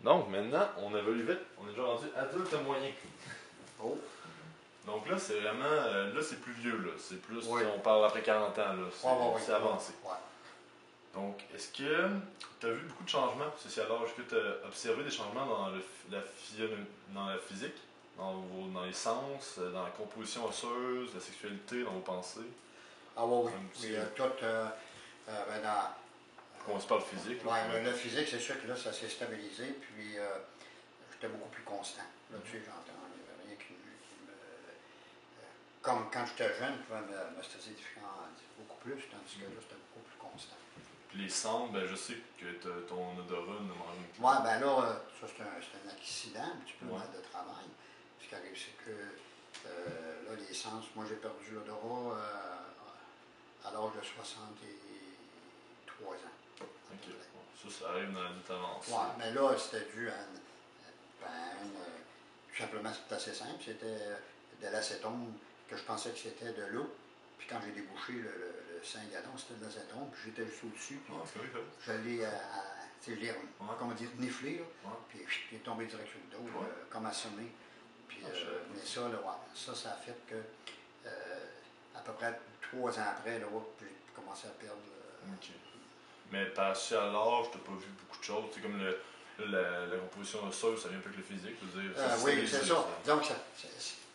Donc maintenant, on évolue vite, on est déjà rendu adulte moyen. Oh. Donc là, c'est vraiment, là c'est plus vieux, là. C'est plus, Oui. on parle après 40 ans, là. C'est avancé. Ouais. Donc, est-ce que tu as vu beaucoup de changements sociologiques? Est-ce que tu as observé des changements dans, dans la physique, dans les sens, dans la composition osseuse, la sexualité, dans vos pensées? Ah oui, oui. Oui, tout, ben dans, on se parle physique. Oui, le physique, c'est sûr que là, ça s'est stabilisé, puis j'étais beaucoup plus constant. Là-dessus, j'entends, il n'y avait rien qui me... comme quand j'étais jeune, je pouvais me stresser beaucoup plus, tandis que là, c'était beaucoup plus constant. Puis les sens, ben je sais que ton odorat ne mange plus. Oui, ben là, ça c'est un accident, un petit peu de travail. Ce qui arrive, c'est que là, les sens, moi j'ai perdu l'odorat à l'âge de 63 ans. Ok, ça arrive dans la vie avancée. Oui, mais là, c'était dû à tout simplement, c'était assez simple. C'était de l'acétone que je pensais que c'était de l'eau. Puis quand j'ai débouché le 5 gallons, c'était de l'acétone. Puis j'étais juste au-dessus. Puis je l'ai, comment dire, niflé. Là, puis il est tombé direct sur le dos, comme assommé. Puis, mais ça, là, ça a fait que à peu près 3 ans après, là, j'ai commencé à perdre. Mais passé à l'âge, tu n'as pas vu beaucoup de choses. C'est comme la composition osseuse, ça vient un peu avec le physique. Je veux dire, oui, c'est ça. Donc,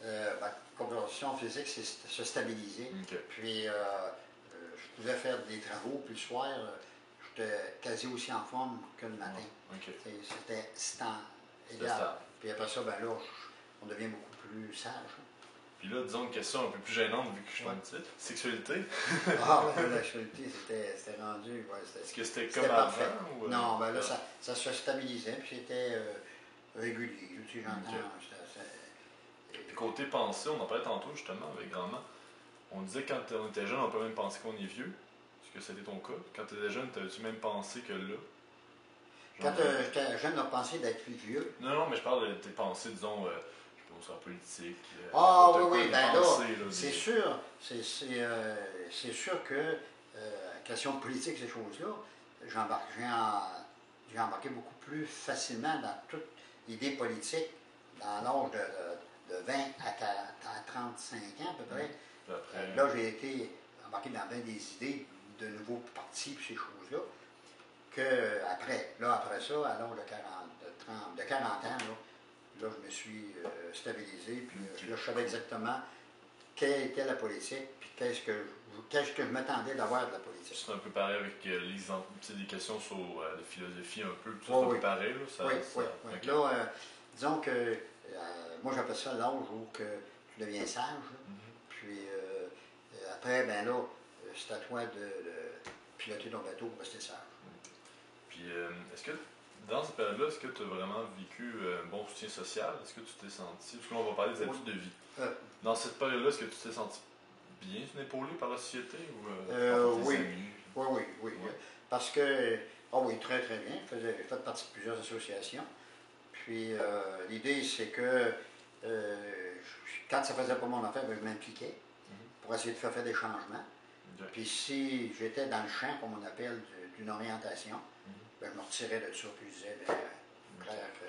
la composition physique, c'est se stabiliser. Puis, je pouvais faire des travaux, puis le soir, j'étais quasi aussi en forme que le matin. C'était égal. Puis après ça, ben là, on devient beaucoup plus sage. Puis là, disons une question un peu plus gênante vu que je suis un petit. Sexualité? La sexualité, c'était rendu. Est-ce que c'était comme avant? Ou, non, ben là, ça se stabilisait, puis c'était régulier. Tu sais, j'entends. Puis côté pensée, on en parlait tantôt justement avec grand-mère. On disait que quand on était jeune, on peut même penser qu'on est vieux. Est-ce que c'était ton cas? Quand tu étais jeune, t'avais-tu même pensé que là? Quand j'étais jeune, on pensait d'être plus vieux. Non, mais je parle de tes pensées, disons, sur la politique. Oui, ben là, c'est sûr. C'est sûr que la question politique, ces choses-là, j'ai embarqué beaucoup plus facilement dans toute l'idée politique dans l'âge de 20 à 35 ans à peu près. Là, j'ai été embarqué dans bien des idées de nouveaux partis et ces choses-là. Après ça, à l'âge de 40 ans, là, je me suis stabilisé, puis là, je savais exactement quelle était la politique, puis qu'est-ce que je m'attendais d'avoir de la politique. C'est un peu pareil avec l'exemple, des questions sur la philosophie un peu, c'est un peu pareil. Là, oui. Là, disons que, moi j'appelle ça l'âge où que tu deviens sage, puis après, ben là, c'est à toi de piloter ton bateau pour rester sage. Puis, est-ce que dans cette période-là, est-ce que tu as vraiment vécu un bon soutien social? Est-ce que tu t'es senti... Parce que là, on va parler des habitudes de vie. Dans cette période-là, est-ce que tu t'es senti bien épaulé par la société? Ou oui. Oui. Parce que... oui, très, très bien. J'ai fait partie de plusieurs associations. Puis, l'idée, c'est que quand ça faisait pas mon affaire, ben, je m'impliquais pour essayer de faire des changements. Puis, si j'étais dans le champ, comme on appelle, d'une orientation, ben, je me retirais de ça, puis je disais, clair que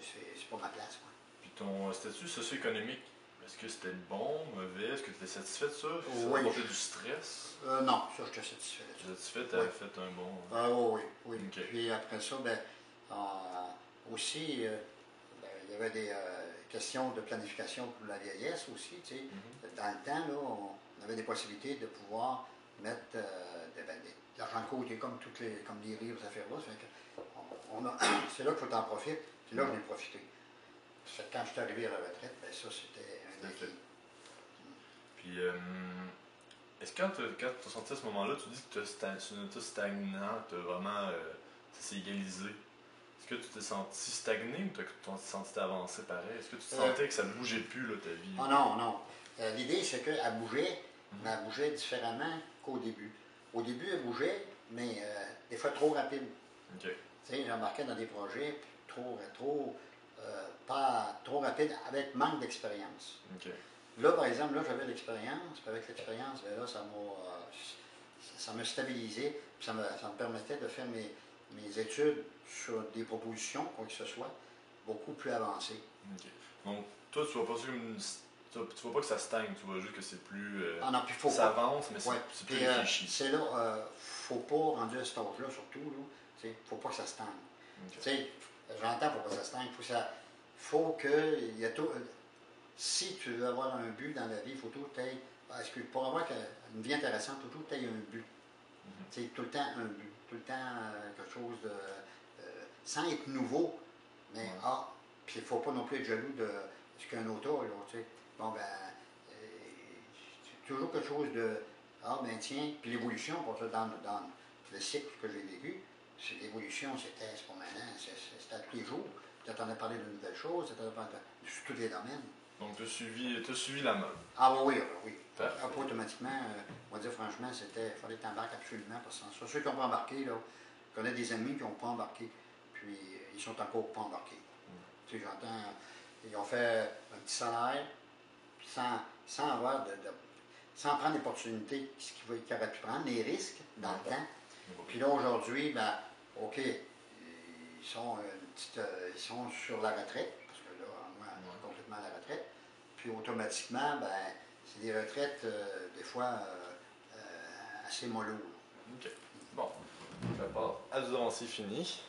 c'est pas ma place. Quoi. Puis ton statut socio-économique, est-ce que c'était bon, mauvais? Est-ce que tu étais satisfait de ça? Oui. Ça apportait du stress? Non, ça, j'étais satisfait de ça. Tu étais satisfait? Tu avais fait un bon... oui. Puis après ça, ben, aussi, il y avait des questions de planification pour la vieillesse aussi. Tu sais. Dans le temps, là, on avait des possibilités de pouvoir mettre de l'argent de côté, comme les rires, ces affaires-là. C'est là qu'il faut t'en profiter. C'est là que j'en ai profité. Quand je suis arrivé à la retraite, ben ça, c'était un acquis. Puis, est-ce que quand tu as senti à ce moment-là, tu dis que c'est un état stagnant, tu as vraiment... ça s'est égalisé. Est-ce que tu t'es senti stagné ou tu t'es senti avancer pareil? Est-ce que tu te sentais que ça ne bougeait plus, là, ta vie? Non. L'idée, c'est qu'elle bougeait, mais elle bougeait différemment qu'au début. Au début, elle bougeait, mais des fois trop rapide. Tu sais, j'embarquais dans des projets pas trop rapide, avec manque d'expérience. Là, par exemple, j'avais l'expérience, puis avec l'expérience, ben là, ça m'a stabilisé, puis ça me permettait de faire mes études sur des propositions, quoi que ce soit, beaucoup plus avancées. OK. Donc, toi, tu vois pas ça comme une... Tu vois pas que ça stagne, tu vois juste que c'est plus... Ah non, puis faut ça pas... avance, mais c'est plus réfléchi. C'est là, faut pas, rendu à cet âge-là surtout, là, faut pas que ça stagne. Okay. J'entends faut pas que ça stagne, faut que... Il y a tout, si tu veux avoir un but dans la vie, il faut tout être... Parce que pour avoir une vie intéressante, il faut tout être un but. Tout le temps un but, tout le temps quelque chose de... sans être nouveau, mais puis il ne faut pas non plus être jaloux de ce qu'un auteur, là, tu sais. Bon, ben, c'est toujours quelque chose de... Ah, ben tiens, puis l'évolution, pour ça, dans le cycle que j'ai vécu, l'évolution, c'était pas maintenant, c'était à tous les jours. Tu entendais parler de nouvelles choses, tu entendais parler sur tous les domaines. Donc, tu as suivi la mode. Ah oui, oui. Pas automatiquement, on va dire franchement, il fallait que tu embarques absolument. Parce que ceux qui n'ont pas embarqué, là, je connais des amis qui n'ont pas embarqué, puis ils sont encore pas embarqués. Tu sais, j'entends, ils ont fait un petit salaire, sans avoir sans prendre l'opportunité qu'ils auraient pu prendre, les risques dans le temps. Puis là, aujourd'hui, ben, OK, ils sont sur la retraite, parce que là, moi, complètement à la retraite. Puis automatiquement, ben, c'est des retraites, des fois, assez mollo. OK. Bon, ça part. À c'est fini.